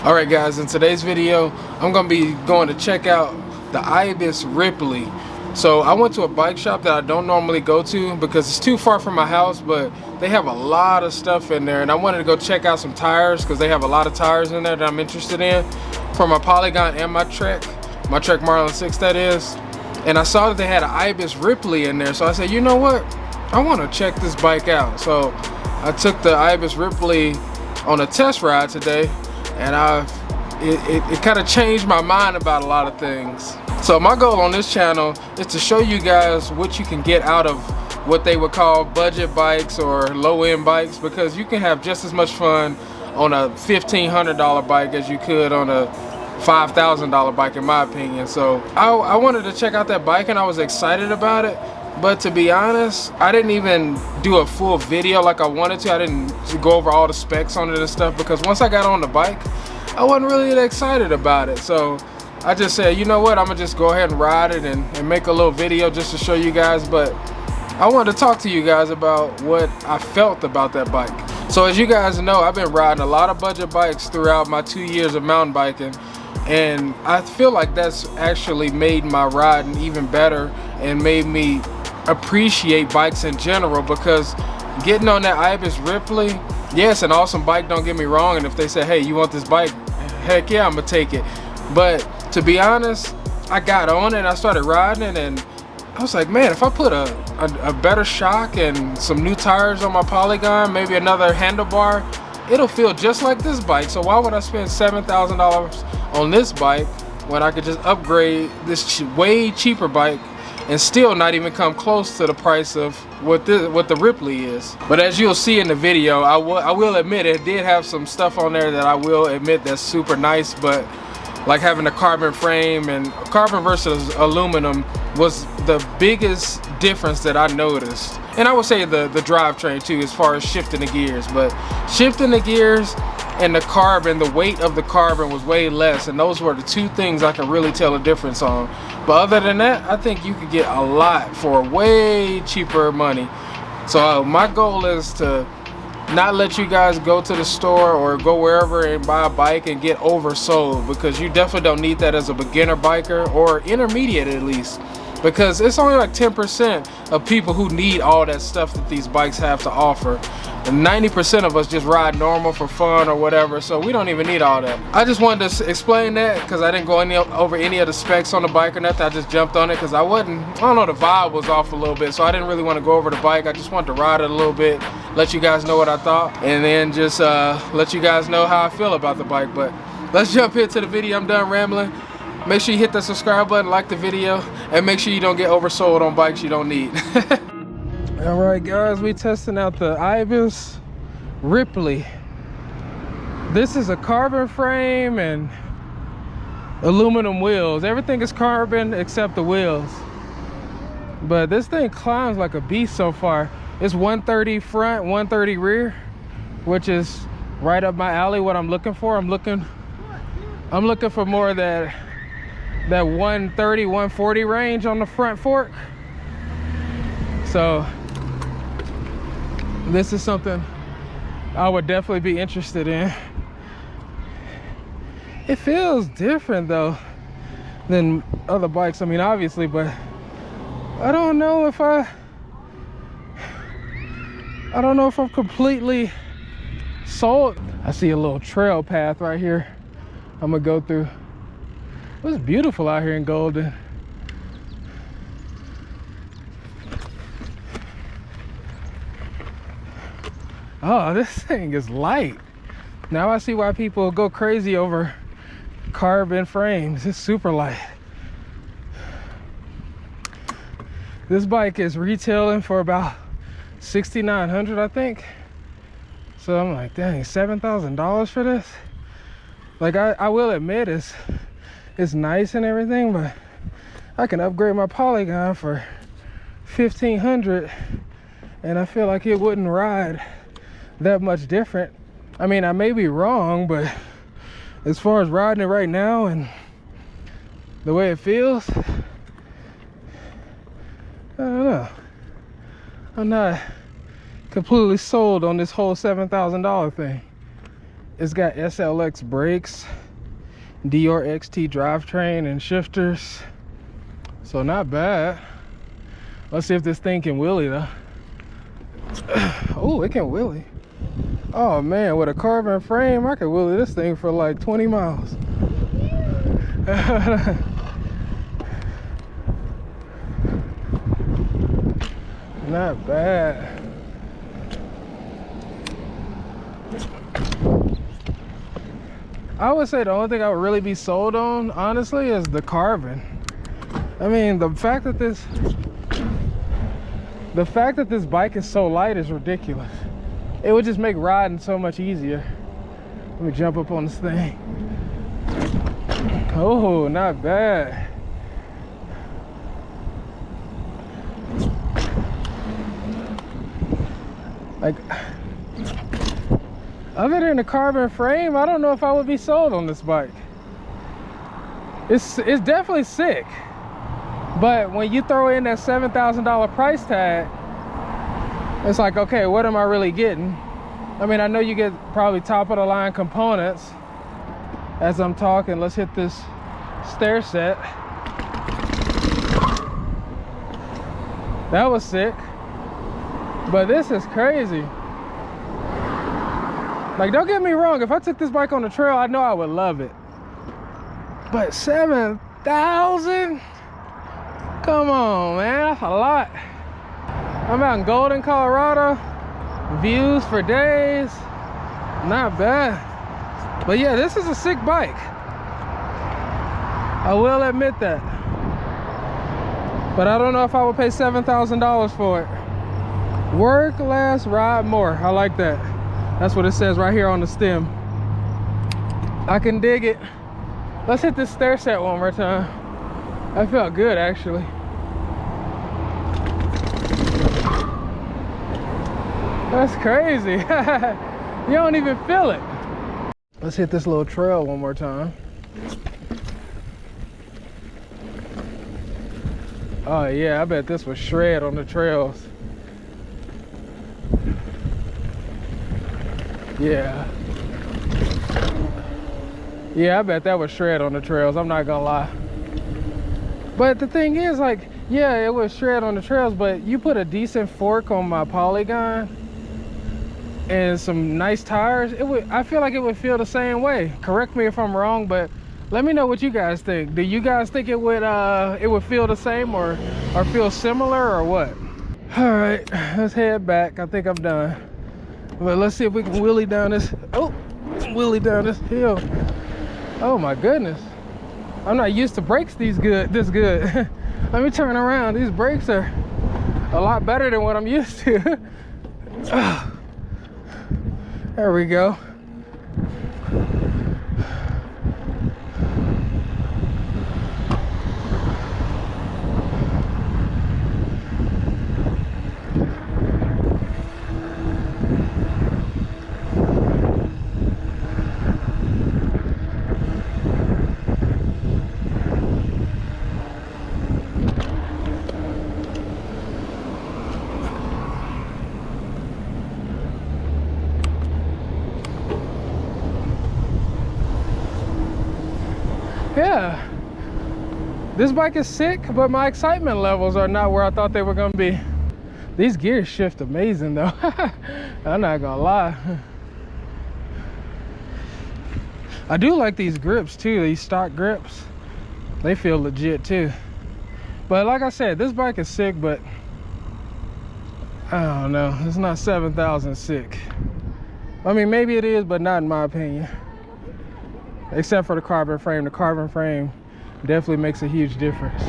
Alright guys, in today's video, I'm going to be going to check out the Ibis Ripley. So I went to a bike shop that I don't normally go to because it's too far from my house, but they have a lot of stuff in there and I wanted to go check out some tires because they have a lot of tires in there that I'm interested in for my Polygon and my Trek Marlin 6 that is. And I saw that they had an Ibis Ripley in there, so I said, you know what, I want to check this bike out. So I took the Ibis Ripley on a test ride today, and it kind of changed my mind about a lot of things. So my goal on this channel is to show you guys what you can get out of what they would call budget bikes or low-end bikes, because you can have just as much fun on a $1,500 bike as you could on a $5,000 bike, in my opinion. So I wanted to check out that bike and I was excited about it, but to be honest, I didn't even do a full video like I wanted to. I didn't go over all the specs on it and stuff because once I got on the bike, I wasn't really that excited about it. So I just said, you know what, I'm gonna just go ahead and ride it and make a little video just to show you guys. But I wanted to talk to you guys about what I felt about that bike. So as you guys know, I've been riding a lot of budget bikes throughout my 2 years of mountain biking, and I feel like that's actually made my riding even better and made me appreciate bikes in general, because getting on that Ibis Ripley, yes, an awesome bike, don't get me wrong, and if they say, hey, you want this bike, heck yeah, I'm gonna take it. But to be honest, I got on it and I started riding it, and I was like, man, if I put a better shock and some new tires on my Polygon, maybe another handlebar, it'll feel just like this bike. So why would I spend $7,000 on this bike when I could just upgrade this way cheaper bike and still not even come close to the price of what the Ripley is? But as you'll see in the video, I will admit it did have some stuff on there that I will admit that's super nice, but like having a carbon frame, and carbon versus aluminum was the biggest difference that I noticed. And I would say the drivetrain too, as far as shifting the gears. But shifting the gears and the carbon, the weight of the carbon was way less, and those were the two things I can really tell a difference on. But other than that, I think you could get a lot for way cheaper money. So my goal is to not let you guys go to the store or go wherever and buy a bike and get oversold, because you definitely don't need that as a beginner biker, or intermediate at least, because it's only like 10% of people who need all that stuff that these bikes have to offer. And 90% of us just ride normal for fun or whatever, so we don't even need all that. I just wanted to explain that because I didn't go over any of the specs on the bike or nothing. I just jumped on it because I don't know, the vibe was off a little bit, so I didn't really want to go over the bike. I just wanted to ride it a little bit, let you guys know what I thought, and then just let you guys know how I feel about the bike. But let's jump into the video. I'm done rambling. Make sure you hit that subscribe button, like the video, and make sure you don't get oversold on bikes you don't need. All right, guys, we testing out the Ibis Ripley. This is a carbon frame and aluminum wheels. Everything is carbon except the wheels. But this thing climbs like a beast so far. It's 130 front, 130 rear, which is right up my alley, what I'm looking for. I'm looking for more of that 130, 140 range on the front fork. So this is something I would definitely be interested in. It feels different though than other bikes, I mean, obviously, but I don't know if I'm completely sold. I see a little trail path right here I'm gonna go through. It's beautiful out here in Golden. Oh, this thing is light. Now I see why people go crazy over carbon frames. It's super light. This bike is retailing for about $6,900, I think. So I'm like, dang, $7,000 for this? Like, I will admit it's nice and everything, but I can upgrade my Polygon for $1,500 and I feel like it wouldn't ride that much different. I mean, I may be wrong, but as far as riding it right now and the way it feels, I don't know. I'm not completely sold on this whole $7,000 thing. It's got SLX brakes, Dior XT drivetrain and shifters. So not bad. Let's see if this thing can wheelie though. Oh, it can wheelie. Oh man, with a carbon frame, I could wheelie this thing for like 20 miles. Not bad. I would say the only thing I would really be sold on, honestly, is the carbon. I mean, the fact that this bike is so light is ridiculous. It would just make riding so much easier. Let me jump up on this thing. Oh, not bad. Like, other than the carbon frame, I don't know if I would be sold on this bike. It's definitely sick. But when you throw in that $7,000 price tag, it's like, okay, what am I really getting? I mean, I know you get probably top of the line components. As I'm talking, let's hit this stair set. That was sick. But this is crazy. Like, don't get me wrong, if I took this bike on the trail, I know I would love it. But 7,000? Come on, man, that's a lot. I'm out in Golden, Colorado. Views for days. Not bad. But yeah, this is a sick bike. I will admit that. But I don't know if I would pay $7,000 for it. Work less, ride more. I like that. That's what it says right here on the stem. I can dig it. Let's hit this stair set one more time. That felt good, actually. That's crazy. You don't even feel it. Let's hit this little trail one more time. Oh yeah, I bet this was shred on the trails. Yeah. Yeah, I bet that was shred on the trails, I'm not gonna lie. But the thing is, like, yeah, it was shred on the trails, but you put a decent fork on my Polygon and some nice tires, I feel like it would feel the same way. Correct me if I'm wrong, but let me know what you guys think. Do you guys think it would feel the same or feel similar or what? All right, let's head back. I think I'm done. But let's see if we can wheelie down this hill. Oh my goodness. I'm not used to brakes this good. Let me turn around. These brakes are a lot better than what I'm used to. There we go. Yeah, this bike is sick, but my excitement levels are not where I thought they were gonna be. These gears shift amazing though. I'm not gonna lie. I do like these grips too, these stock grips. They feel legit too. But like I said, this bike is sick, but I don't know, it's not 7,000 sick. I mean, maybe it is, but not in my opinion. Except for the carbon frame. The carbon frame definitely makes a huge difference.